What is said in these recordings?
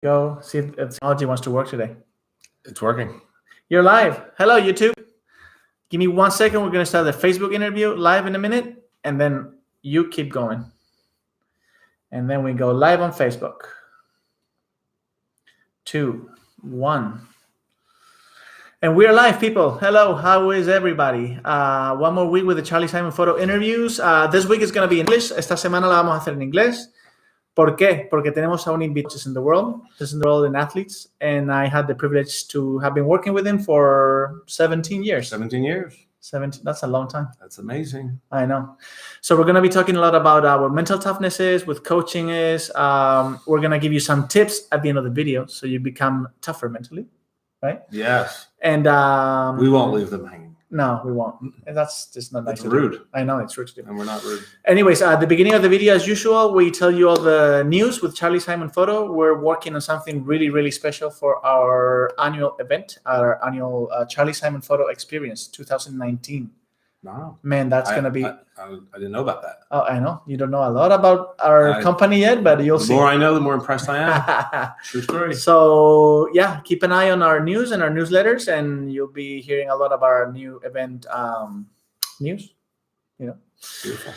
Go see if technology wants to work today. It's working. You're live. Hello, YouTube. Give me 1 second. We're going to start the Facebook interview live in a minute, and then you keep going. And then we go live on Facebook. 2, 1. And we're live, people. Hello, how is everybody? One more week with the Charlie Simon photo interviews. This week is going to be in English. Esta semana la vamos a hacer en inglés. ¿Por qué? Porque tenemos a un invitado in the world, just in the world in athletes, and I had the privilege to have been working with him for 17 years. 17 years. 17, that's a long time. That's amazing. I know. So we're going to be talking a lot about what mental toughness is, what coaching is. We're going to give you some tips at the end of the video so you become tougher mentally, right? Yes. And we won't leave them hanging. No, we won't. And that's just not nice. It's rude. Do. I know, it's rude to do. And we're not rude. Anyways, at the beginning of the video, as usual, we tell you all the news with Charlie Simon Photo. We're working on something really, really special for our annual event, our annual Charlie Simon Photo Experience 2019. Wow. Man, that's going to be... I didn't know about that. Oh, I know. You don't know a lot about our company yet, but you'll see. The more I know, the more impressed I am. True story. So, yeah, keep an eye on our news and our newsletters, and you'll be hearing a lot of our new event news. You know. Beautiful.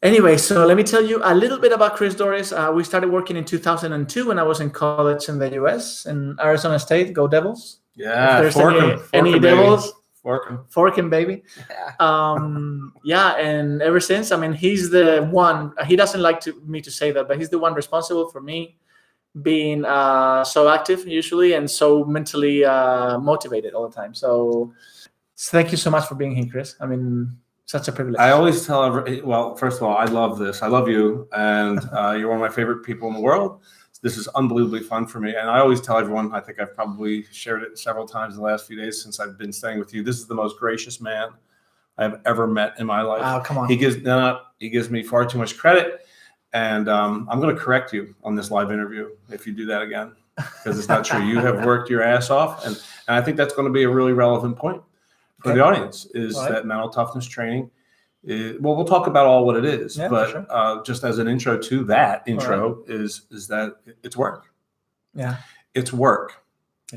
Anyway, so let me tell you a little bit about Chris Dorris. We started working in 2002 when I was in college in the U.S. in Arizona State. Go Devils! Yeah, if there's any Devils. Forking, baby. Yeah, and ever since, I mean, he's the one. He doesn't like me to say that, but he's the one responsible for me being so active usually and so mentally motivated all the time. So thank you so much for being here, Chris. I mean, such a privilege. I always tell well, first of all, I love this. I love you, and you're one of my favorite people in the world. This is unbelievably fun for me. And I always tell everyone, I think I've probably shared it several times in the last few days since I've been staying with you. This is the most gracious man I've ever met in my life. Oh, come on. He gives me far too much credit. And I'm going to correct you on this live interview if you do that again, because it's not true. You have worked your ass off. And I think that's going to be a really relevant point for the audience is that mental toughness training. Well, we'll talk about all what it is, but sure. Just as an intro to that intro is that it's work. Yeah, it's work.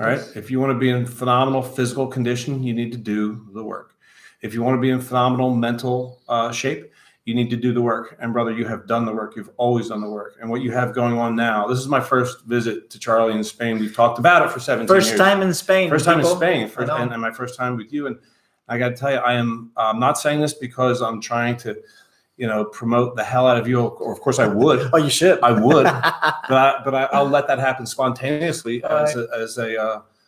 All right. If you want to be in phenomenal physical condition, you need to do the work. If you want to be in phenomenal mental shape, you need to do the work. And brother, you have done the work. You've always done the work. And what you have going on now, this is my first visit to Charlie in Spain. We've talked about it for 17 years. First time in Spain. And my first time with you. And I got to tell you, I'm not saying this because I'm trying to, promote the hell out of you. Or of course I would. Oh, you should. I would, but I'll let that happen spontaneously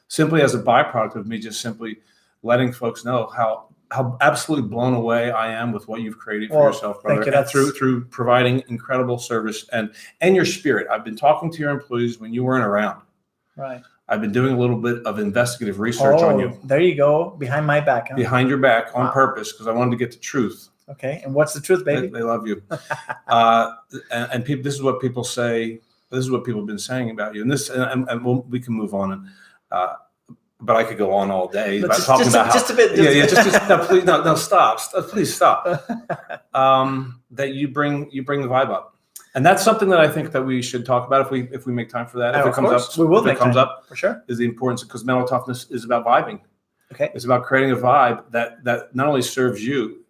simply as a byproduct of me just simply letting folks know how absolutely blown away I am with what you've created for yourself, brother, and through providing incredible service and your spirit. I've been talking to your employees when you weren't around. Right. I've been doing a little bit of investigative research on you. There you go. Behind my back. Huh? Behind your back on purpose, because I wanted to get the truth. Okay. And what's the truth, baby? They love you. and people, this is what people say. This is what people have been saying about you. And we can move on. But I could go on all day about talking about just a bit. No, stop. Please stop. That you bring the vibe up. And that's something that I think that we should talk about if we make time for that. If it comes up, we will make time up for sure. Is the importance, because mental toughness is about vibing. Okay, it's about creating a vibe that not only serves you,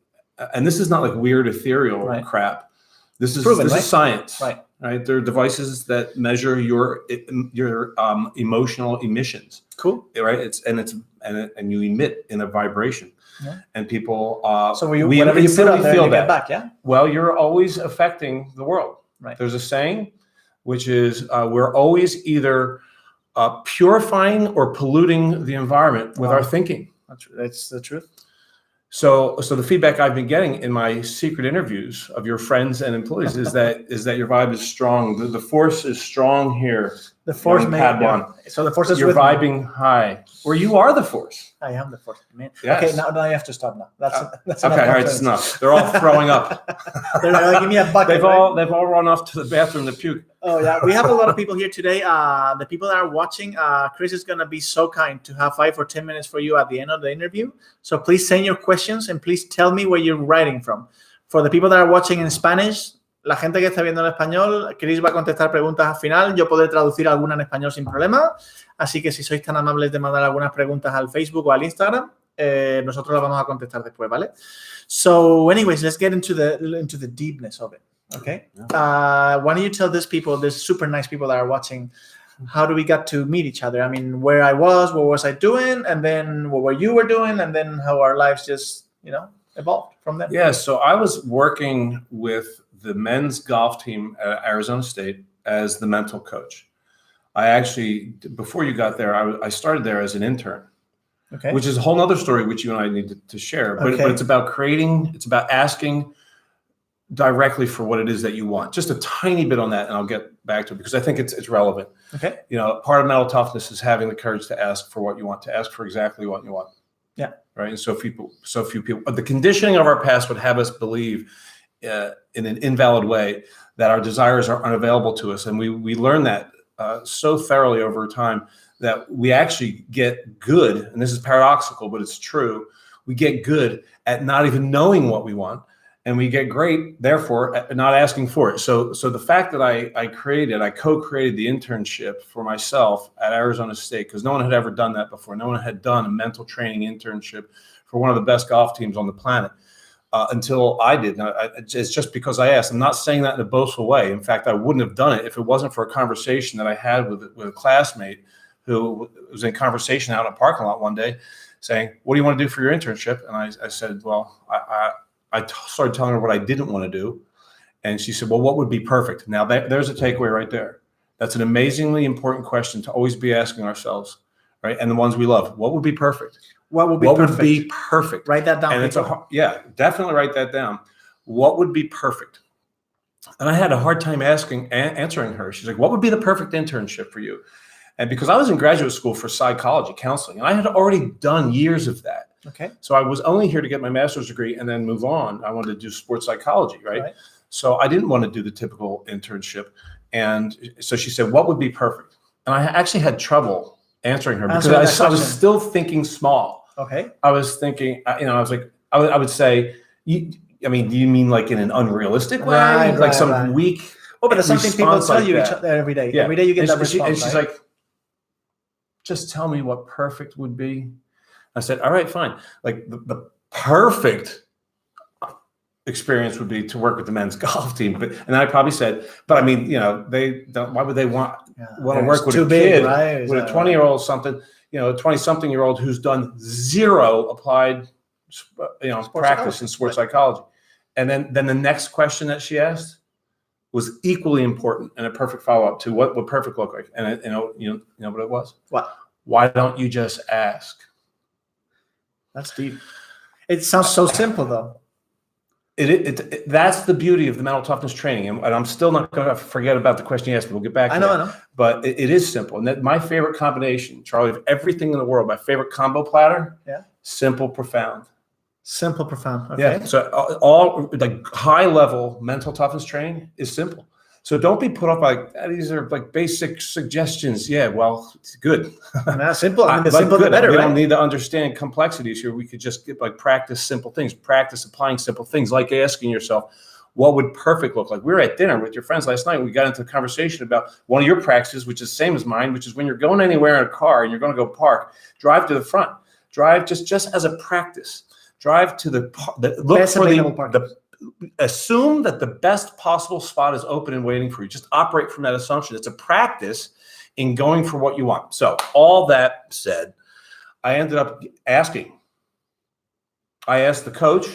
and this is not like weird ethereal crap. This is proven, is science, right? There are devices that measure your emotional emissions. Cool, right? And you emit in a vibration. Yeah. And people, so whatever you put out there, you get back. Yeah. Well, you're always affecting the world. Right. There's a saying, which is we're always either purifying or polluting the environment with our thinking. That's the truth. So the feedback I've been getting in my secret interviews of your friends and employees is that your vibe is strong. The force is strong here. The force, So the force is you're vibing high, or you are the force. I am the force, man. Yes. Okay, now I have to stop now. That's okay. All right, it's enough. They're all throwing up. They're like, give me a bucket. They've all run off to the bathroom to puke. Oh yeah, we have a lot of people here today. The people that are watching, Chris is gonna be so kind to have 5 or 10 minutes for you at the end of the interview. So please send your questions and please tell me where you're writing from. For the people that are watching in Spanish, la gente que está viendo en español, Chris va a contestar preguntas al final. Yo podré traducir alguna en español sin problema. Así que si sois tan amables de mandar algunas preguntas al Facebook o al Instagram, nosotros las vamos a contestar después, ¿vale? So, anyways, let's get into the deepness of it. Okay. Why don't you tell these people, these super nice people that are watching, how do we get to meet each other? I mean, where I was, what was I doing, and then what you were doing, and then how our lives just, evolved from there. Yeah. So I was working with the men's golf team at Arizona State as the mental coach. I actually, before you got there, I started there as an intern. Okay. Which is a whole other story which you and I need to share. But it's about it's about asking directly for what it is that you want. Just a tiny bit on that, and I'll get back to it because I think it's relevant. Okay. Part of mental toughness is having the courage to ask for what you want, to ask for exactly what you want. Yeah. Right. And so few people. But the conditioning of our past would have us believe in an invalid way that our desires are unavailable to us, and we learn that so thoroughly over time that we actually get good, and this is paradoxical, but it's true. We get good at not even knowing what we want, and we get great, therefore, at not asking for it. So the fact that I co-created the internship for myself at Arizona State, because no one had ever done that before. No one had done a mental training internship for one of the best golf teams on the planet until I did. Now, it's just because I asked. I'm not saying that in a boastful way. In fact, I wouldn't have done it if it wasn't for a conversation that I had with a classmate who was in conversation out in a parking lot one day saying, what do you want to do for your internship? And I said, well, I started telling her what I didn't want to do. And she said, well, what would be perfect? Now, there's a takeaway right there. That's an amazingly important question to always be asking ourselves, right? And the ones we love. What would be perfect? What would be perfect? Write that down. And definitely write that down. What would be perfect? And I had a hard time answering her. She's like, what would be the perfect internship for you? And because I was in graduate school for psychology counseling, and I had already done years of that. Okay. So I was only here to get my master's degree and then move on. I wanted to do sports psychology, right? So I didn't want to do the typical internship. And so she said, what would be perfect? And I actually had trouble answering her because I was still thinking small. Okay. I was thinking, I was like, I would say, do you mean like in an unrealistic way? Some weak but that's something people tell you each other every day. Yeah. Every day you get that response. And she's like, just tell me what perfect would be. I said, all right, fine. Like the perfect experience would be to work with the men's golf team. And I probably said, but I mean, they don't, why would they want to work with a kid, right? With a 20-year-old something, a 20-something-year-old who's done zero applied, practice in sports psychology. And then the next question that she asked was equally important and a perfect follow-up to what would perfect look like. And you know what it was? What? Why don't you just ask? That's deep. It sounds so simple, though. That's the beauty of the mental toughness training. And I'm still not going to forget about the question you asked me. We'll get back to that. I know. But it is simple. And my favorite combination, Charlie, of everything in the world, my favorite combo platter, simple, profound. Simple, profound. Okay. Yeah. So all like high level mental toughness training is simple. So don't be put off by these are like basic suggestions. Yeah, well, it's good. Simple. I mean, the simple the better. We don't need to understand complexities here. We could just practice simple things, practice applying simple things, like asking yourself, what would perfect look like? We were at dinner with your friends last night. We got into a conversation about one of your practices, which is the same as mine, which is when you're going anywhere in a car and you're going to go park, drive to the front. Drive just as a practice. Drive to look for assume that the best possible spot is open and waiting for you. Just operate from that assumption. It's a practice in going for what you want. So all that said, I ended up asking. I asked the coach,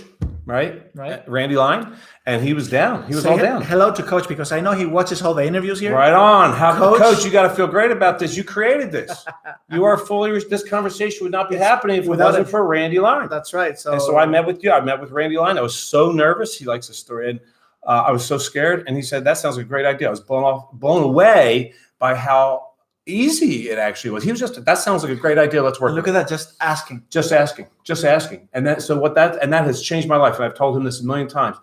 right? Randy Line, and he was down. He was all down. Hello to Coach, because I know he watches all the interviews here. Right on. Coach, you got to feel great about this. You created this. You are this conversation would not be happening if it wasn't for Randy Line. That's right. So I met with you. I met with Randy Line. I was so nervous. He likes the story. And I was so scared. And he said, that sounds like a great idea. I was blown away by how easy it actually was. He was that sounds like a great idea. Let's work. Look at that. Just asking. And that has changed my life. And I've told him this a million times.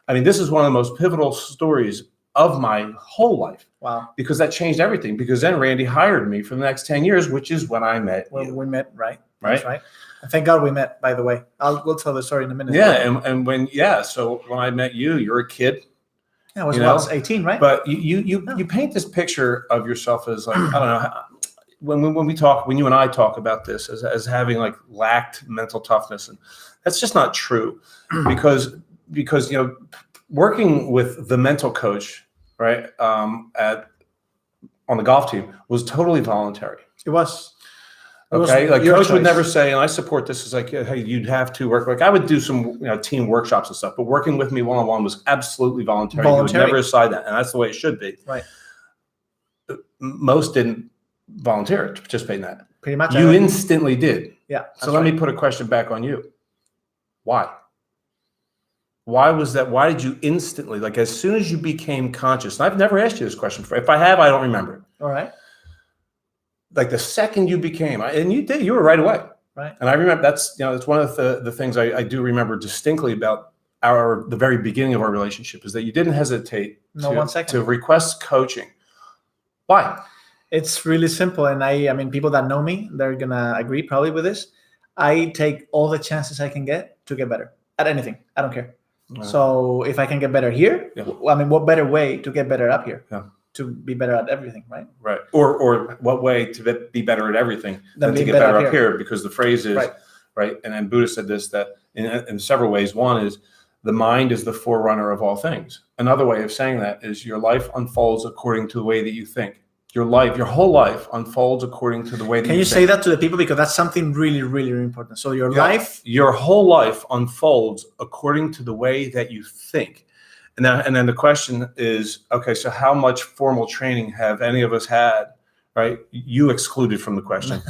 I mean, this is one of the most pivotal stories of my whole life. Wow. Because that changed everything. Because then Randy hired me for the next 10 years, which is when I met you. We met, right? Right. That's right. And thank God we met, by the way. We'll tell the story in a minute. Yeah. So when I met you, you're a kid. Yeah, I was 18, right? But you paint this picture of yourself as like, I don't know, when you and I talk about this as having like lacked mental toughness, and that's just not true, because working with the mental coach, right, on the golf team was totally voluntary. It was. Okay, like coach would never say, and I support this, is like, hey, you'd have to work. Like I would do some team workshops and stuff, but working with me one-on-one was absolutely voluntary. You would never decide that, and that's the way it should be. Right. Most didn't volunteer to participate in that. Pretty much. You instantly did. Yeah. So let me put a question back on you. Why? Why was that? Why did you instantly, like as soon as you became conscious, and I've never asked you this question. If I have, I don't remember it. All right. Like the second you became, and you were right away. Right. And I remember that's one of the things I do remember distinctly about the very beginning of our relationship is that you didn't hesitate to request coaching. Why? It's really simple. And I mean, people that know me, they're going to agree probably with this. I take all the chances I can get to get better at anything. I don't care. Yeah. So if I can get better here, I mean, what better way to get better up here? Yeah. To be better at everything, right? Right. Or what way to be better at everything than to get better up here? Because the phrase is, right, and Buddha said this, that in several ways. One is the mind is the forerunner of all things. Another way of saying that is your life unfolds according to the way that you think. Your whole life unfolds according to the way that you think. Can you say that to the people? Because that's something really, really, really important. So your whole life unfolds according to the way that you think. And then the question is, okay, so how much formal training have any of us had, right? You excluded from the question,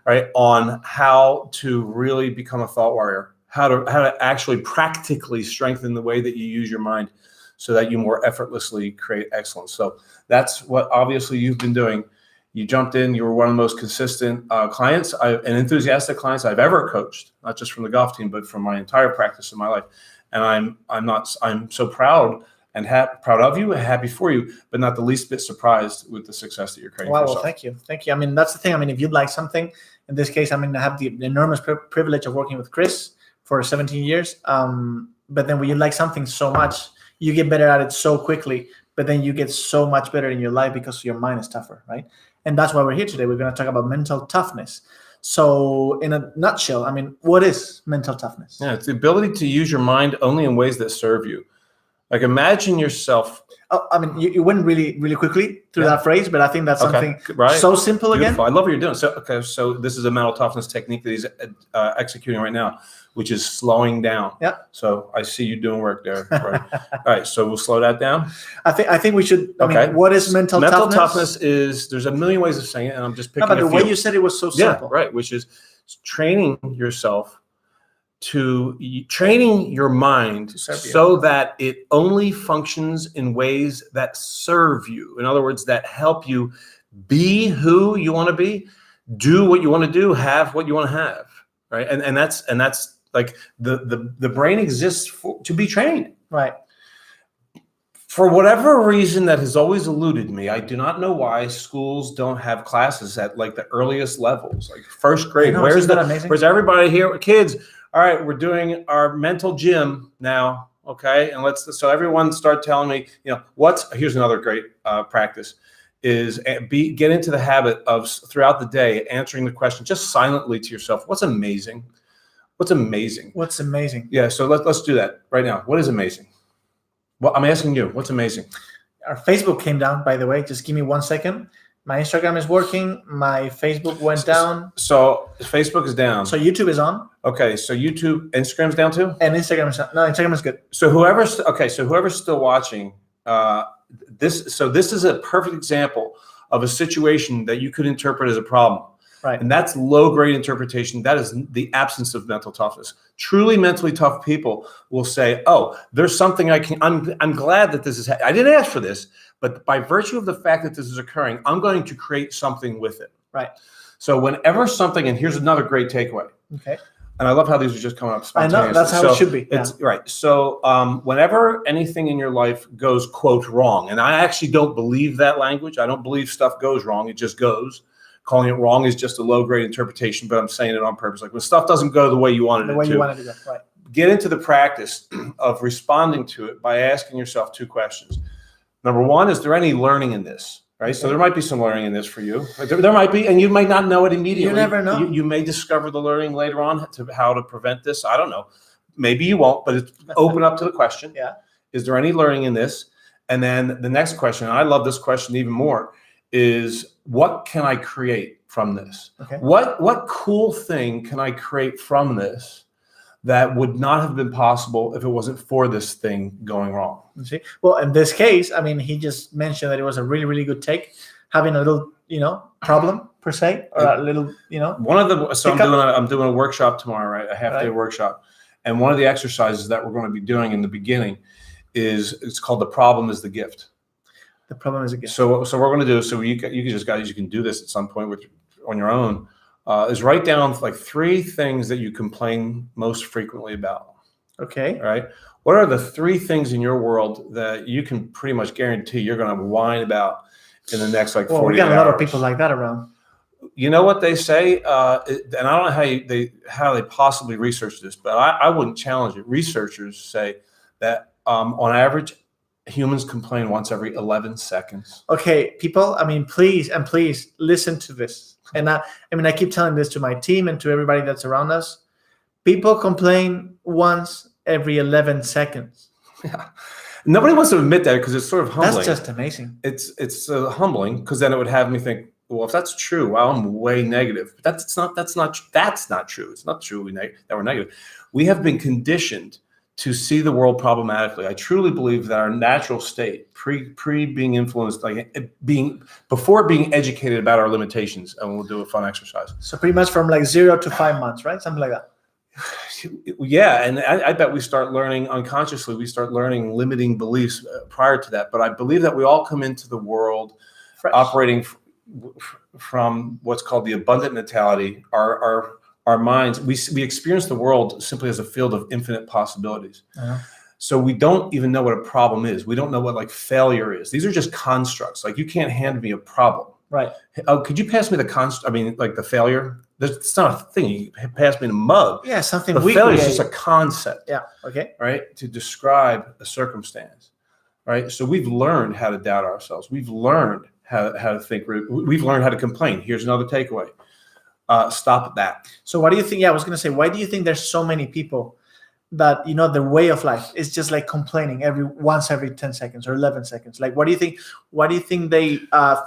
right? On how to really become a thought warrior, how to actually practically strengthen the way that you use your mind so that you more effortlessly create excellence. So that's what obviously you've been doing. You jumped in, you were one of the most consistent clients and enthusiastic clients I've ever coached, not just from the golf team, but from my entire practice in my life. And I'm so proud and proud of you and happy for you, but not the least bit surprised with the success that you're creating for yourself. Well, thank you. I mean, that's the thing. I mean, if you'd like something, in this case, I mean, I have the enormous privilege of working with Chris for 17 years. But then when you like something so much, you get better at it so quickly, but then you get so much better in your life because your mind is tougher, right? And that's why we're here today. We're going to talk about mental toughness. So in a nutshell, I mean, what is mental toughness? Yeah, it's the ability to use your mind only in ways that serve you. Like imagine yourself. I mean, you went really, really quickly through that phrase, but I think that's something so simple. Beautiful. Again. I love what you're doing. So this is a mental toughness technique that he's executing right now, which is slowing down. Yeah. So I see you doing work there. Right. All right. So we'll slow that down. I think we should. I mean, what is mental toughness? Mental toughness is, there's a million ways of saying it, and I'm just picking. But the way you said it was so simple. Right. Which is training yourself training your mind so that it only functions in ways that serve you. In other words, that help you be who you want to be, do what you want to do, have what you want to have, right? And that's like the brain exists to be trained. Right. For whatever reason that has always eluded me, I do not know why schools don't have classes at like the earliest levels, like first grade. Where's everybody here? Kids, all right, we're doing our mental gym now, okay? And so everyone start telling me, here's another great practice, is get into the habit of throughout the day answering the question just silently to yourself. What's amazing? What's amazing? What's amazing? Yeah, so let's do that right now. What is amazing? Well, I'm asking you, what's amazing? Our Facebook came down, by the way. Just give me 1 second. My Instagram is working. My Facebook went down. So Facebook is down. So YouTube is on. Okay, so Instagram's down too? And Instagram is no, Instagram is good. So whoever's still watching, this is a perfect example of a situation that you could interpret as a problem. Right. And that's low-grade interpretation. That is the absence of mental toughness. Truly mentally tough people will say, oh, there's something I'm glad that this is, I didn't ask for this, but by virtue of the fact that this is occurring, I'm going to create something with it. Right. So whenever something, and here's another great takeaway. Okay. And I love how these are just coming up spontaneously. I know, that's how it should be. It's right. So whenever anything in your life goes, quote, wrong, and I actually don't believe that language. I don't believe stuff goes wrong. It just goes. Calling it wrong is just a low-grade interpretation, but I'm saying it on purpose. Like when stuff doesn't go the way you wanted it to. The way you wanted it to go, right. get into the practice of responding to it by asking yourself 2 questions. Number 1, is there any learning in this? Right. So there might be some learning in this for you. There might be, and you might not know it immediately. You never know. You may discover the learning later on to how to prevent this. I don't know. Maybe you won't, but it's open up to the question. Yeah. Is there any learning in this? And then the next question, and I love this question even more, is what can I create from this? Okay. What cool thing can I create from this that would not have been possible if it wasn't for this thing going wrong? See? Well, in this case, I mean, he just mentioned that it was a really, really good take, having a little, problem per se, or a little, One of the so I'm doing a workshop tomorrow, right? A half-day workshop, and one of the exercises that we're going to be doing in the beginning it's called the problem is the gift. The problem is a gift. So what we're going to do, so you can do this at some point on your own. Is write down like 3 things that you complain most frequently about. Okay. All right. What are the 3 things in your world that you can pretty much guarantee you're going to whine about in the next 40 hours? We got a lot of people like that around. You know what they say, and I don't know how they possibly research this, but I wouldn't challenge it. Researchers say that on average, humans complain once every 11 seconds. Okay, people, I mean, please listen to this. And I keep telling this to my team and to everybody that's around us. People complain once every 11 seconds. Yeah. Nobody wants to admit that because it's sort of humbling. That's just amazing. It's humbling because then it would have me think, well, if that's true, well, I'm way negative. But that's not true. It's not true that we're negative. We have been conditioned to see the world problematically. I truly believe that our natural state, pre being influenced, before being educated about our limitations, and we'll do a fun exercise. So pretty much from 0 to 5 months, right? Something like that. Yeah, and I bet we start learning unconsciously. We start learning limiting beliefs prior to that. But I believe that we all come into the world fresh, operating from what's called the abundant mentality. Our minds, we experience the world simply as a field of infinite possibilities. Uh-huh. So we don't even know what a problem is. We don't know what failure is. These are just constructs. You can't hand me a problem. Right. Oh, could you pass me the the failure? It's not a thing. You pass me the mug. Yeah, something. The failure is just a concept. Yeah. Okay. Right. To describe a circumstance. Right. So we've learned how to doubt ourselves. We've learned how to think. We've learned how to complain. Here's another takeaway. Stop that. So what do you think? Yeah, I was going to say, why do you think there's so many people that, their way of life is just complaining once every 10 seconds or 11 seconds? What do you think? Why do you think they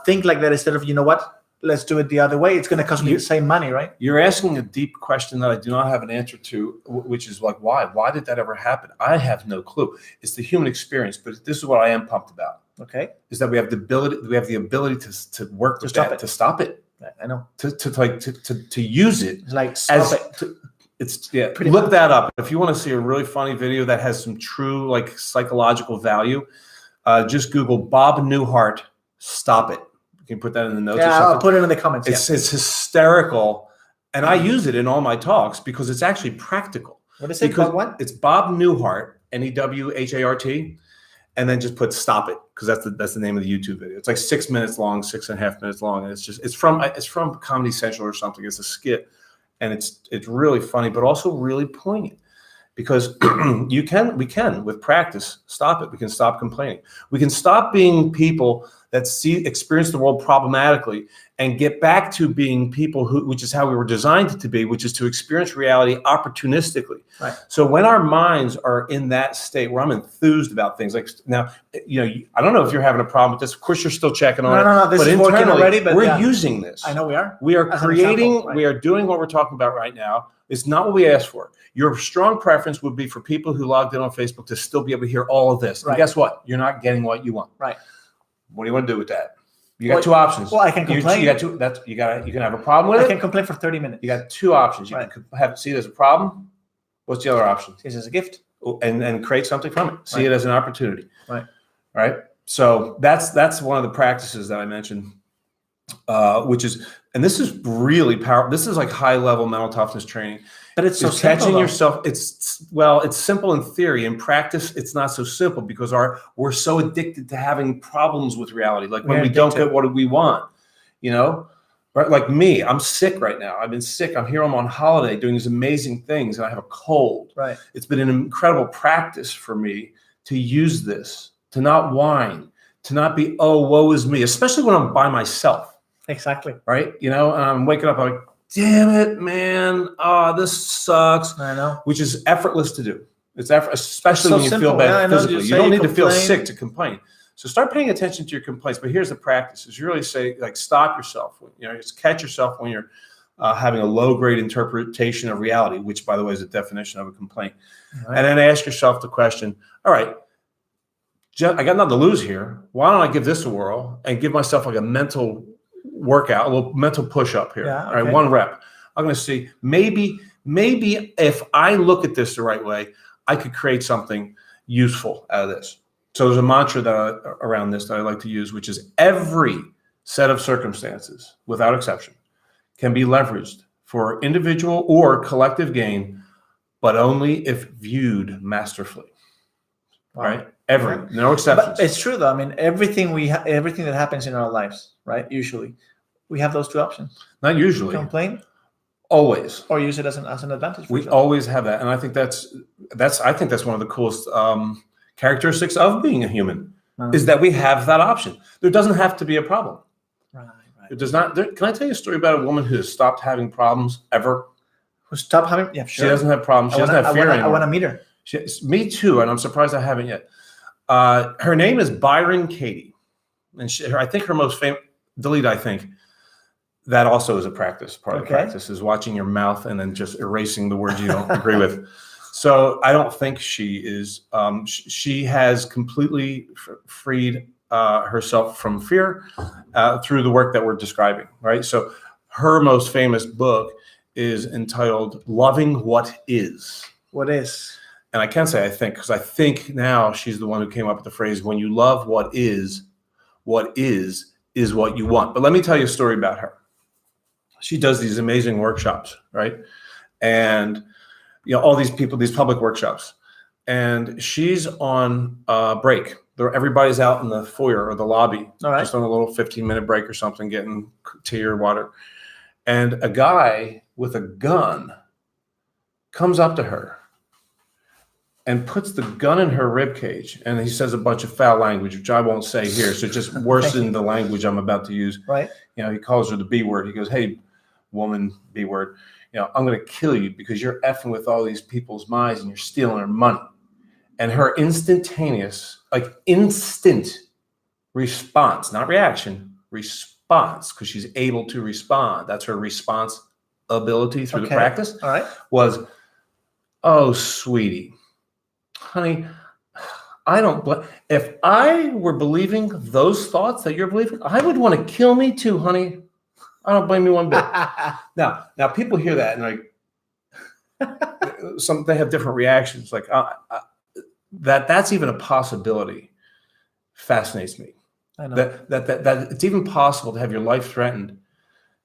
think like that instead of, let's do it the other way? It's going to cost me the same money, right? You're asking a deep question that I do not have an answer to, which is why? Why did that ever happen? I have no clue. It's the human experience, but this is what I am pumped about. Okay. Is that we have the ability to work with that, to stop it. I know. To use it. It's look that up. If you want to see a really funny video that has some true psychological value, just Google Bob Newhart, stop it. You can put that in the notes. Yeah, I'll put it in the comments. It's hysterical. And I use it in all my talks because it's actually practical. What is it called? What? It's Bob Newhart, Newhart, and then just put stop it, because that's the name of the YouTube video. It's 6 minutes long, 6.5 minutes long, and it's from Comedy Central or something. It's a skit, and it's really funny, but also really poignant, because we can with practice stop it. We can stop complaining. We can stop being people that experience the world problematically and get back to being people which is how we were designed to be, which is to experience reality opportunistically. Right. So when our minds are in that state where I'm enthused about things, now, I don't know if you're having a problem with this. Of course, you're still checking on it. No, this is working already. But we're using this. I know we are. We are creating. Right. We are doing what we're talking about right now. It's not what we asked for. Your strong preference would be for people who logged in on Facebook to still be able to hear all of this. Right. And guess what? You're not getting what you want. Right. What do you want to do with that? You got 2 options. Well, I can complain. You can have a problem with it. I can complain for 30 minutes. You got 2 options. You can see it as a problem. What's the other option? See it as a gift. And create something from it. See it as an opportunity. Right. Right. So that's one of the practices that I mentioned, which is, and this is really powerful. This is high level mental toughness training. But it's so catching simple, yourself. It's simple in theory. In practice, it's not so simple because we're so addicted to having problems with reality. When we don't get what we want, Right? Like me, I'm sick right now. I've been sick. I'm here. I'm on holiday doing these amazing things, and I have a cold. Right. It's been an incredible practice for me to use this, to not whine, to not be, oh, woe is me, especially when I'm by myself. Exactly. Right? You know, and I'm waking up, I'm like, damn it, man. Oh, this sucks. I know. Which is effortless to do. It's effort, especially so when you simple. feel bad Yeah, physically. You don't need to feel sick to complain. So start paying attention to your complaints. But here's the practice: is you really say, like, stop yourself. You know, just catch yourself when you're having a low-grade interpretation of reality, which, by the way, is a definition of a complaint. Right. And then ask yourself the question: all right, I got nothing to lose here. Why don't I give this a whirl and give myself like a mental workout, a little mental push-up here? Yeah, okay. All right, 1 rep. I'm going to see maybe if I look at this the right way, I could create something useful out of this. So there's a mantra around this that I like to use, which is every set of circumstances, without exception, can be leveraged for individual or collective gain, but only if viewed masterfully. Wow. Right? No exceptions. But it's true, though. I mean, everything that happens in our lives, right? Usually, we have those two options. Not usually. Complain. Always. Or use it as an advantage. We always have that, and I think that's one of the coolest characteristics of being a human, is that we have that option. There doesn't have to be a problem. Right. It does not. Can I tell you a story about a woman who has stopped having problems ever? Who stopped having? Yeah, sure. She doesn't have problems. She doesn't have fear anymore. I want to meet her. Me too, and I'm surprised I haven't yet. Her name is Byron Katie, and I think her most famous. I think that also is a practice. Part of the practice is watching your mouth and then just erasing the words you don't agree with. So I don't think she is. She has completely freed herself from fear through the work that we're describing, right? So her most famous book is entitled "Loving What Is." What is? And I can say I think, because I think now she's the one who came up with the phrase, "When you love what is what you want." But let me tell you a story about her. She does these amazing workshops, right? And all these people, these public workshops, and she's on break. Everybody's out in the foyer or the lobby, just on a little 15-minute break or something, getting tea or water. And a guy with a gun comes up to her and puts the gun in her rib cage, and he says a bunch of foul language, which I won't say here. So just worsen the language I'm about to use. Right. He calls her the B word. He goes, "Hey, woman, B word. I'm going to kill you because you're effing with all these people's minds and you're stealing their money." And her instant response, not reaction, response, because she's able to respond. That's her response ability through the practice. All right. Was, "Oh, sweetie, honey, if I were believing those thoughts that you're believing, I would want to kill me too, honey. I don't blame you one bit." Now people hear that and they have different reactions. Like that's even a possibility. Fascinates me. I know that it's even possible to have your life threatened.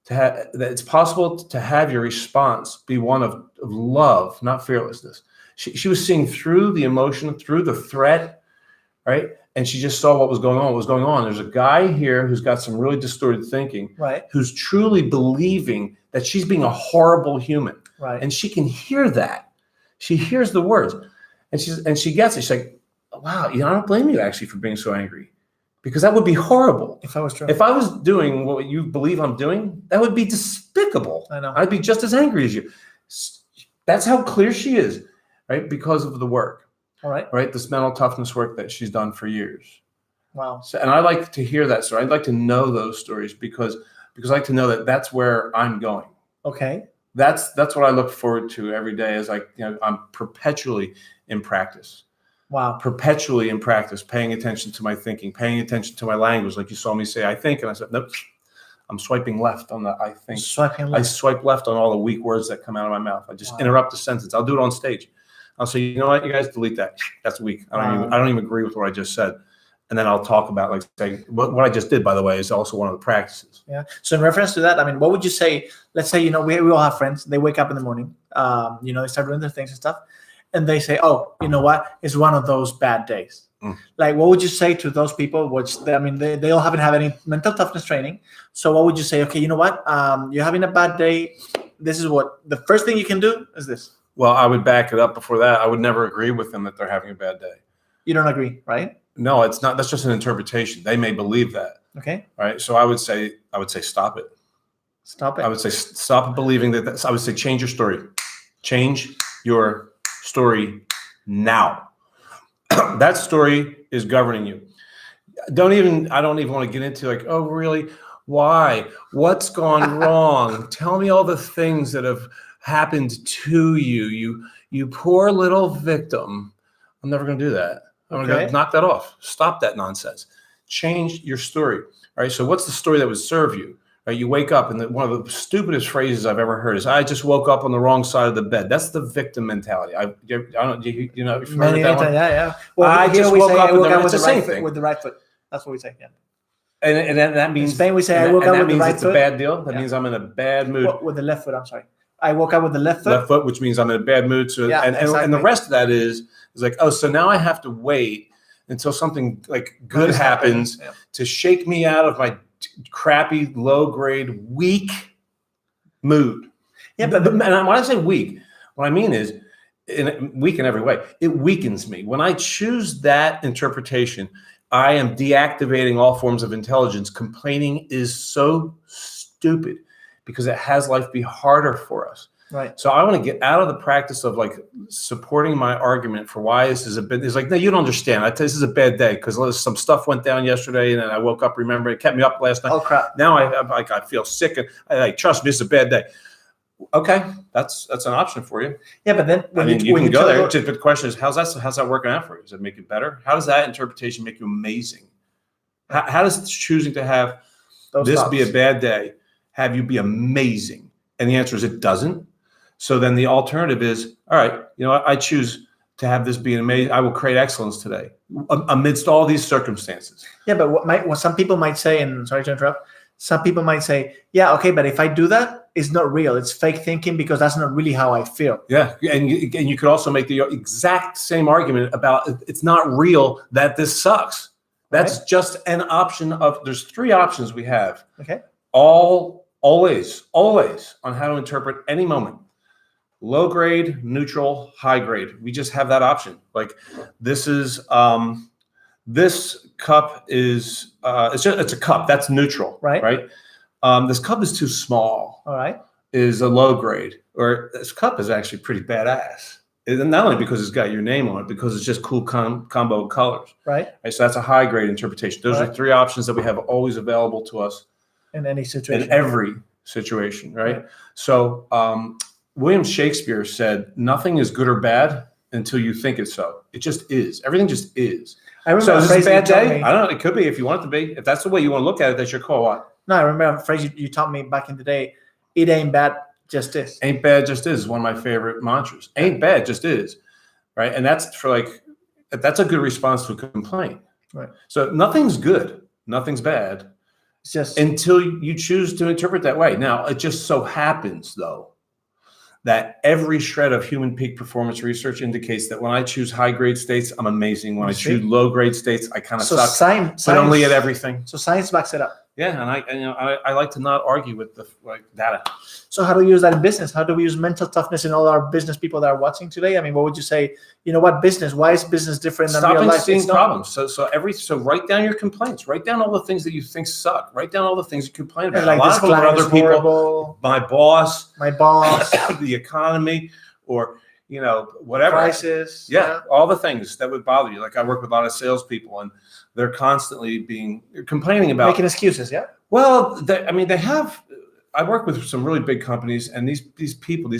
That it's possible to have your response be one of love, not fearlessness. She was seeing through the emotion, through the threat, right? And she just saw what was going on. There's a guy here who's got some really distorted thinking, right? Who's truly believing that she's being a horrible human, right? And she can hear that. She hears the words, and she gets it. She's like, "Wow, I don't blame you actually for being so angry, because that would be horrible. If I was doing what you believe I'm doing, that would be despicable. I know. I'd be just as angry as you." That's how clear she is, right? Because of the work. All right. Right. This mental toughness work that she's done for years. Wow. So, and I like to hear that story. I'd like to know those stories because I like to know that that's where I'm going. Okay. That's what I look forward to every day. Is I'm perpetually in practice. Wow. Perpetually in practice, paying attention to my thinking, paying attention to my language. Like you saw me say, "I think," and I said, "Nope, I'm swiping left on the I think." I swipe left on all the weak words that come out of my mouth. I just interrupt the sentence. I'll do it on stage. I'll say, "You know what, you guys, delete that. That's weak. I don't even agree with what I just said." And then I'll talk about, like, say, what I just did, by the way, is also one of the practices. Yeah. So in reference to that, I mean, what would you say? Let's say, we all have friends. They wake up in the morning, they start doing their things and stuff. And they say, "Oh, you know what? It's one of those bad days." Like, what would you say to those people? Which they all haven't had any mental toughness training. So what would you say? Okay, you know what? You're having a bad day. This is what the first thing you can do is this. Well, I would back it up before that. I would never agree with them that they're having a bad day. You don't agree, right? No, it's not. That's just an interpretation. They may believe that. Okay. Right. So I would say stop it. Stop it. I would say stop believing that. I would say change your story. Change your story now. That story is governing you. I don't even want to get into like, oh, really? Why? What's gone wrong? Tell me all the things that have happened to you. You poor little victim. I'm never going to do that. I'm going to knock that off. Stop that nonsense. Change your story. All right. So what's the story that would serve you? Right, you wake up, and one of the stupidest phrases I've ever heard is, "I just woke up on the wrong side of the bed." That's the victim mentality. I don't. You know, if you remember that one? Yeah. Well, I just woke up with the right foot. With the right foot. That's what we say. Yeah. And that means in Spain we say I woke up with the right foot. It's a bad deal. That means I'm in a bad mood. With the left foot. I'm sorry. I woke up with the left foot. Left foot, which means I'm in a bad mood. So and the rest of that is like, oh, so now I have to wait until something like good happens to shake me out of my crappy, low grade, weak mood. Yeah, but and when I say weak, what I mean is weak in every way. It weakens me. When I choose that interpretation, I am deactivating all forms of intelligence. Complaining is so stupid because it has life be harder for us. Right. So I want to get out of the practice of like supporting my argument for why this is a bit. It's like, no, you don't understand. This is a bad day because some stuff went down yesterday, and then I woke up. Remember, it kept me up last night. Oh crap! Now I feel sick, and I trust me, it's a bad day. Okay, that's an option for you. Yeah, but then when you can go there. But the question is, how's that working out for you? Does it make it better? How does that interpretation make you amazing? How does choosing to have this be a bad day have you be amazing? And the answer is it doesn't. So then the alternative is, all right, you know what? I choose to have this be amazing. I will create excellence today amidst all these circumstances. Yeah, but what some people might say, and sorry to interrupt, some people might say, yeah, okay, but if I do that, it's not real. It's fake thinking because that's not really how I feel. Yeah, and you could also make the exact same argument about it's not real that this sucks. That's just an option of, there's three options we have. Okay. Always on how to interpret any moment. Low grade, neutral, high grade. We just have that option. Like this is this cup is it's a cup that's neutral, right? This cup is too small. All right, is a low grade, or this cup is actually pretty badass. And not only because it's got your name on it, because it's just cool combo of colors. Right. So that's a high grade interpretation. Those are three options that we have always available to us in any situation, in every situation, right? So William Shakespeare said, "Nothing is good or bad until you think it's so. It just is. Everything just is." I remember. So is this a bad day? I don't know. It could be if you want it to be. If that's the way you want to look at it, that's your call. What? No, I remember a phrase you taught me back in the day. It ain't bad, just is. Ain't bad, just is one of my favorite mantras. Ain't bad, just is, right? And that's that's a good response to a complaint. Right. So nothing's good, nothing's bad. It's just until you choose to interpret that way. Now, it just so happens, though, that every shred of human peak performance research indicates that when I choose high grade states, I'm amazing. When I choose low grade states, I kind of suck. Science, but only at everything. So science backs it up. Yeah, and I like to not argue with the data. So how do we use that in business? How do we use mental toughness in all our business people that are watching today? I mean, what would you say? You know what, business? Why is business different than real life? Seeing problems. So write down your complaints. Write down all the things that you think suck. Write down all the things you complain about. Like a lot of them are other people. Horrible. My boss, the economy, or whatever. Crisis. Yeah, all the things that would bother you. Like I work with a lot of salespeople, and they're constantly complaining about making excuses. Yeah. Well, they have. I work with some really big companies, and these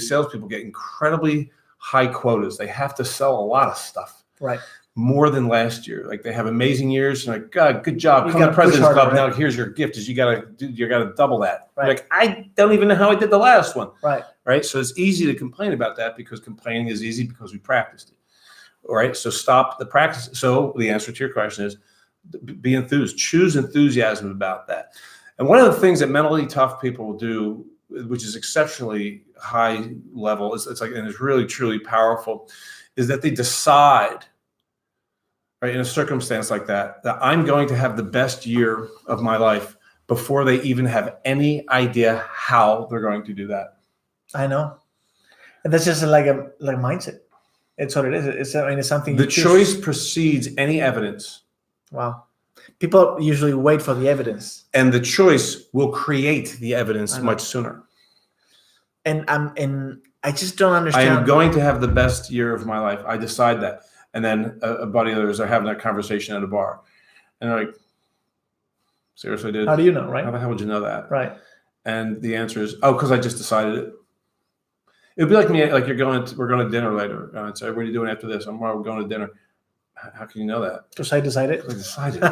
salespeople get incredibly high quotas. They have to sell a lot of stuff. Right. More than last year. Like they have amazing years. And like, God, good job. Come to President's Club. Now here's your gift. Is you gotta double that. Right. Like I don't even know how I did the last one. Right. Right. So it's easy to complain about that because complaining is easy because we practiced it. All right. So stop the practice. So the answer to your question is be enthused. Choose enthusiasm about that. And one of the things that mentally tough people will do, which is exceptionally high level, and it's really truly powerful, is that they decide right, in a circumstance like that I'm going to have the best year of my life before they even have any idea how they're going to do that. I know. And that's just like a mindset. It's what it is. It's something. The choice precedes any evidence. Wow. People usually wait for the evidence. And the choice will create the evidence much sooner. And I just don't understand. I am going to have the best year of my life. I decide that. And then a buddy of theirs are having that conversation at a bar. And they're like, seriously, dude? How do you know, right? How the hell would you know that? Right. And the answer is, because I just decided it. It'd be like me, like we're going to dinner later. And I'd say, what are you doing after this? We're going to dinner. How can you know that? Because I decided. I decided.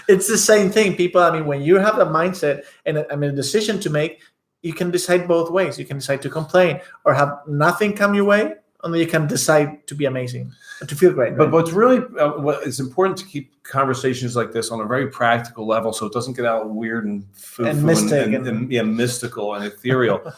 It's the same thing, people. When you have a mindset and a decision to make, you can decide both ways. You can decide to complain or have nothing come your way, and then you can decide to be amazing, to feel great. Right? But what's really it's important to keep conversations like this on a very practical level, so it doesn't get out weird and mystical and ethereal.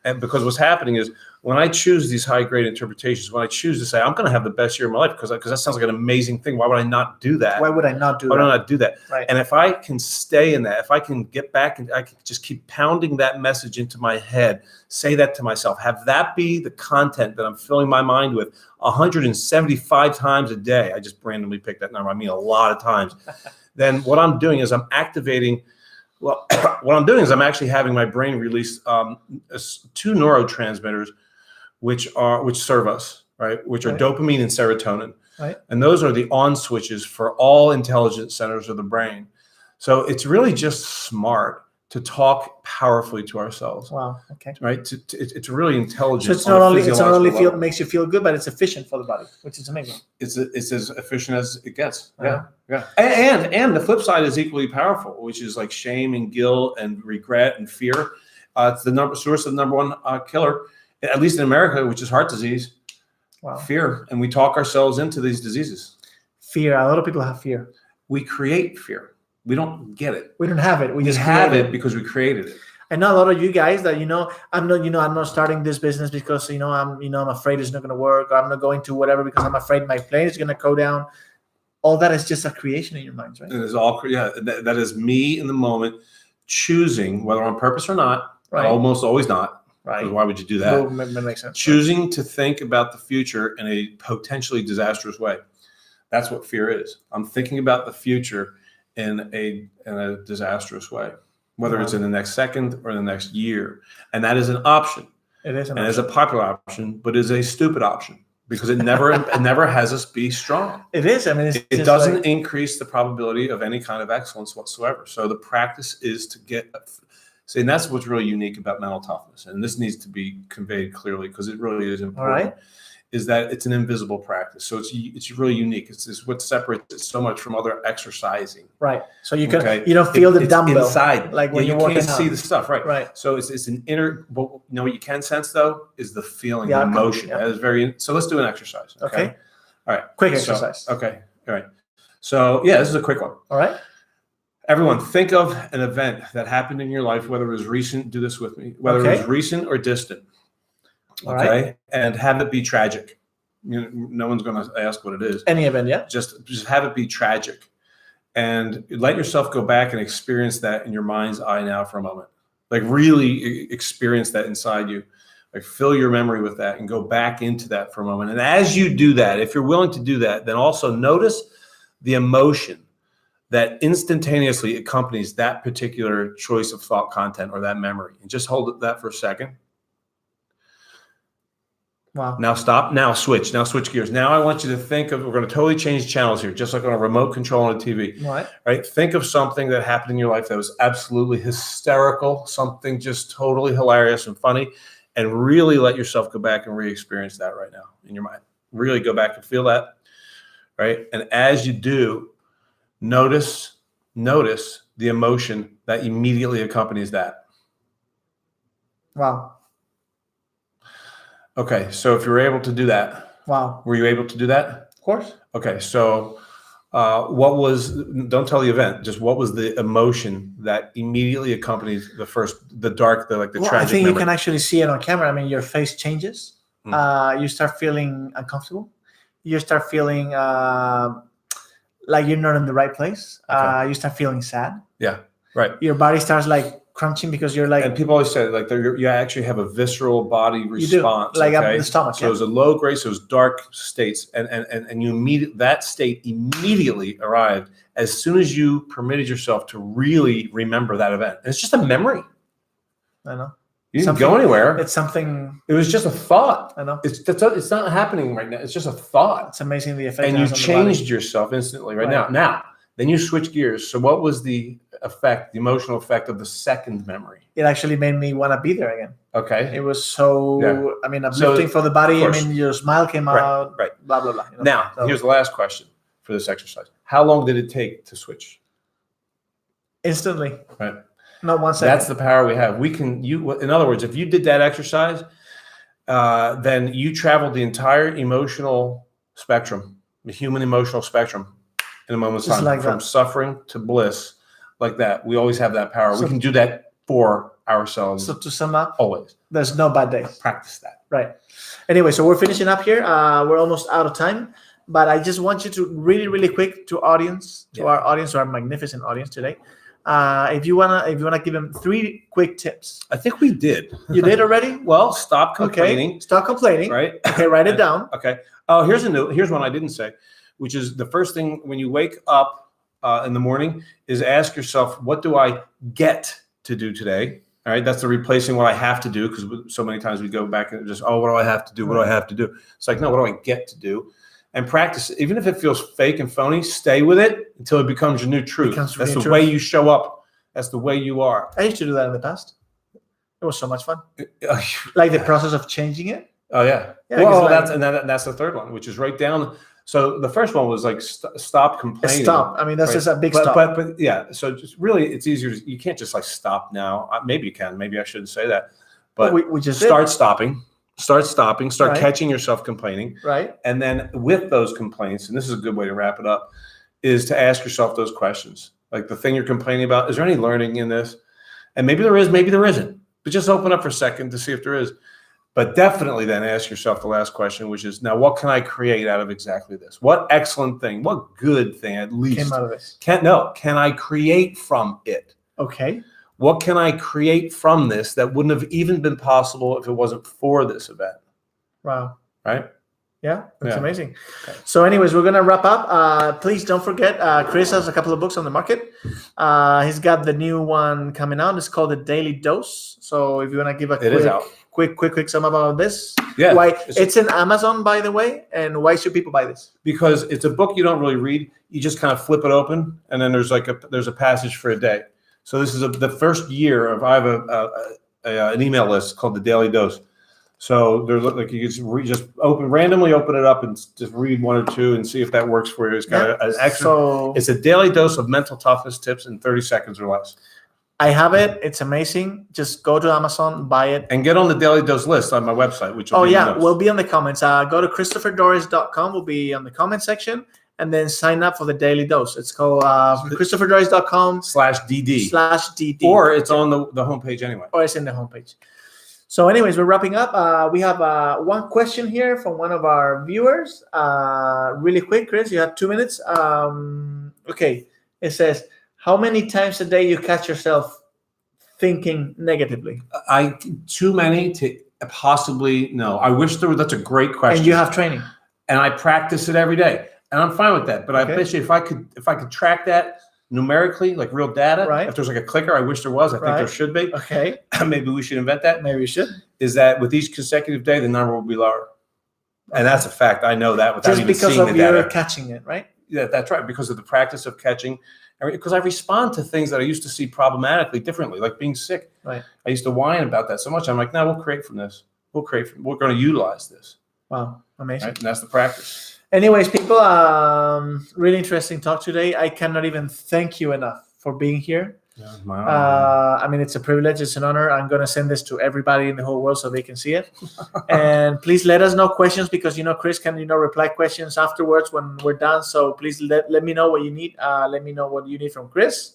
And because what's happening is when I choose these high grade interpretations, when I choose to say I'm going to have the best year of my life because that sounds like an amazing thing. Why would I not do that? Why would I not do that? Right. And if I can stay in that, if I can get back and I can just keep pounding that message into my head, say that to myself, have that be the content that I'm filling my mind with 175 times a day. I just randomly picked that number. I mean, a lot of times. Then what I'm doing is I'm activating. Well, what I'm doing is I'm actually having my brain release 2 neurotransmitters, which serve us, right? Which are dopamine and serotonin, right? And those are the on switches for all intelligence centers of the brain. So it's really just smart to talk powerfully to ourselves. Wow. Okay. Right. It's really intelligent. So it's not only makes you feel good, but it's efficient for the body, which is amazing. It's as efficient as it gets. Yeah. And the flip side is equally powerful, which is like shame and guilt and regret and fear. It's the source of the number one killer, at least in America, which is heart disease. Wow. Fear, and we talk ourselves into these diseases. Fear. A lot of people have fear. We create fear. We don't get it. We don't have it. We just have it because we created it. I know a lot of you guys that I'm not starting this business because I'm afraid it's not going to work, or I'm not going to whatever because I'm afraid my plane is going to go down. All that is just a creation in your minds, right? It is all that is me in the moment choosing whether on purpose or not. Right. Almost always not. Right. Why would you do that? Well, that makes sense. Choosing to think about the future in a potentially disastrous way. That's what fear is. I'm thinking about the future in a disastrous way, whether it's in the next second or the next year. And that is an option. It is an option. And it's a popular option, but it's a stupid option because it never has us be strong. It is. It doesn't increase the probability of any kind of excellence whatsoever. So the practice is to get, and that's what's really unique about mental toughness. And this needs to be conveyed clearly because it really is important. All right. Is that it's an invisible practice. So it's really unique. It's what separates it so much from other exercising. Right. So you can you don't feel the dumbbell inside. like when you're working out. You can't see the stuff. Right. Right. So it's an inner. But what you can sense though is the feeling, the emotion. Yeah. That is very. So let's do an exercise. Okay. All right. Quick exercise. Okay. All right. So this is a quick one. All right. Everyone, think of an event that happened in your life, whether it was recent. Do this with me. Whether it was recent or distant. Okay. Right. And have it be tragic. No one's going to ask what it is. Any event, yeah. Just have it be tragic, and let yourself go back and experience that in your mind's eye now for a moment. Like really experience that inside you. Like fill your memory with that and go back into that for a moment. And as you do that, if you're willing to do that, then also notice the emotion that instantaneously accompanies that particular choice of thought content or that memory. And just hold that for a second. Wow. Now stop. Now switch. Now switch gears. Now I want you to think of, we're going to totally change channels here, just like on a remote control on a TV. Right? Think of something that happened in your life that was absolutely hysterical, something just totally hilarious and funny, and really let yourself go back and re-experience that right now in your mind. Really go back and feel that. Right? And as you do, notice the emotion that immediately accompanies that. Wow. Okay, so if you were able to do that. Wow. Were you able to do that? Of course. Okay, so don't tell the event, just what was the emotion that immediately accompanies the tragic I think memory? You can actually see it on camera. Your face changes. You start feeling uncomfortable. You start feeling like you're not in the right place. Okay. You start feeling sad. Yeah. Right. Your body starts like crunching because you're like. And people always say like you actually have a visceral body response. You do. Like okay? up the stomach. So it's a low grade, so it's dark states, and you that state immediately arrived as soon as you permitted yourself to really remember that event. And it's just a memory. I know. You didn't go anywhere. It's something. It was just a thought. I know. It's not happening right now. It's just a thought. It's amazing the effect. And you changed yourself instantly right now. Now, then you switch gears. So what was the effect, the emotional effect of the second memory? It actually made me want to be there again. Okay. It was so, I mean, uplifting for the body. I mean, your smile came out. Right. Blah, blah, blah. You know? Now, here's the last question for this exercise. How long did it take to switch? Instantly. Right. Not 1 second. That's the power we have. In other words, if you did that exercise, then you traveled the entire emotional spectrum, the human emotional spectrum in a moment's time, like from suffering to bliss, like that. We always have that power. We can do that for ourselves. So to sum up, always. There's no bad days. Practice that. Right. Anyway, so we're finishing up here. We're almost out of time, but I just want you to really, really quick to our audience, to our magnificent audience today. If you wanna give them 3 quick tips. I think we did. You did already? Well, stop complaining. Okay. Stop complaining. Right. Okay, write it down. Okay. Oh, here's one I didn't say, which is the first thing when you wake up in the morning is ask yourself, what do I get to do today? All right. That's the replacing what I have to do, because so many times we go back and just, what do I have to do? What do I have to do? It's like, no, what do I get to do? And practice it. Even if it feels fake and phony, stay with it until it becomes your new truth. That's the way you show up. That's the way you are. I used to do that in the past. It was so much fun. Like the process of changing it. Oh yeah. Well, that's the third one, which is write down. So the first one was like stop complaining. Stop. I mean, that's just a big stop. But yeah. So just really, it's easier. You can't just like stop now. Maybe you can. Maybe I shouldn't say that. But we just start stopping. Start stopping. Start catching yourself complaining. Right. And then with those complaints, and this is a good way to wrap it up, is to ask yourself those questions. Like the thing you're complaining about, is there any learning in this? And maybe there is, maybe there isn't. But just open up for a second to see if there is. But definitely then ask yourself the last question, which is, now what can I create out of exactly this? What excellent thing, what good thing at least came out of this? Can I create from it? Okay. What can I create from this that wouldn't have even been possible if it wasn't for this event? Wow. Right? Yeah, that's amazing. Okay. So anyways, we're going to wrap up. Please don't forget, Chris has a couple of books on the market. He's got the new one coming out. It's called The Daily Dose. So if you want to give a quick sum about this. Yeah. Why it's in Amazon, by the way. And why should people buy this? Because it's a book you don't really read. You just kind of flip it open, and then there's a passage for a day. So this is the first year of, I have an email list called The Daily Dose. So there's like you just randomly open it up and just read 1 or 2 and see if that works for you. It's got an extra. So it's a daily dose of mental toughness tips in 30 seconds or less. I have it. It's amazing. Just go to Amazon, buy it, and get on the Daily Dose list on my website. Which will be on the comments. Go to ChristopherDorris.com. Will be on the comment section, and then sign up for the Daily Dose. It's called ChristopherDorris.com/DD. Or it's on the homepage anyway. Or it's in the homepage. So anyways, we're wrapping up. We have one question here from one of our viewers. Really quick, Chris, you have 2 minutes. Okay, it says, how many times a day you catch yourself thinking negatively? Too many to possibly know. I wish there were. That's a great question. And you have training. And I practice it every day. And I'm fine with that. But I bet you if I could track that numerically, like real data, if there's like a clicker, I wish there was. I think there should be. Okay. Maybe we should invent that. Maybe we should. Is that with each consecutive day, the number will be lower. And that's a fact. I know that without even seeing the data. Just because of your catching it, right? Yeah, that's right. Because of the practice of catching. Because I respond to things that I used to see problematically differently, like being sick. Right. I used to whine about that so much. I'm like, no, we'll create from this. We're going to utilize this. Wow. Amazing. Right? And that's the practice. Anyways, people, really interesting talk today. I cannot even thank you enough for being here. Yeah, I mean, it's a privilege. It's an honor. I'm going to send this to everybody in the whole world so they can see it. And please let us know questions because, Chris can, reply questions afterwards when we're done. So please let me know what you need. Let me know what you need from Chris.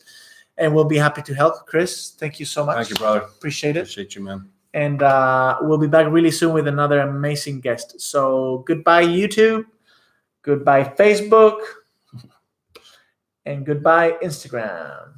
And we'll be happy to help. Chris, thank you so much. Thank you, brother. Appreciate it. Appreciate you, man. And we'll be back really soon with another amazing guest. So goodbye, YouTube. Goodbye, Facebook. And goodbye, Instagram.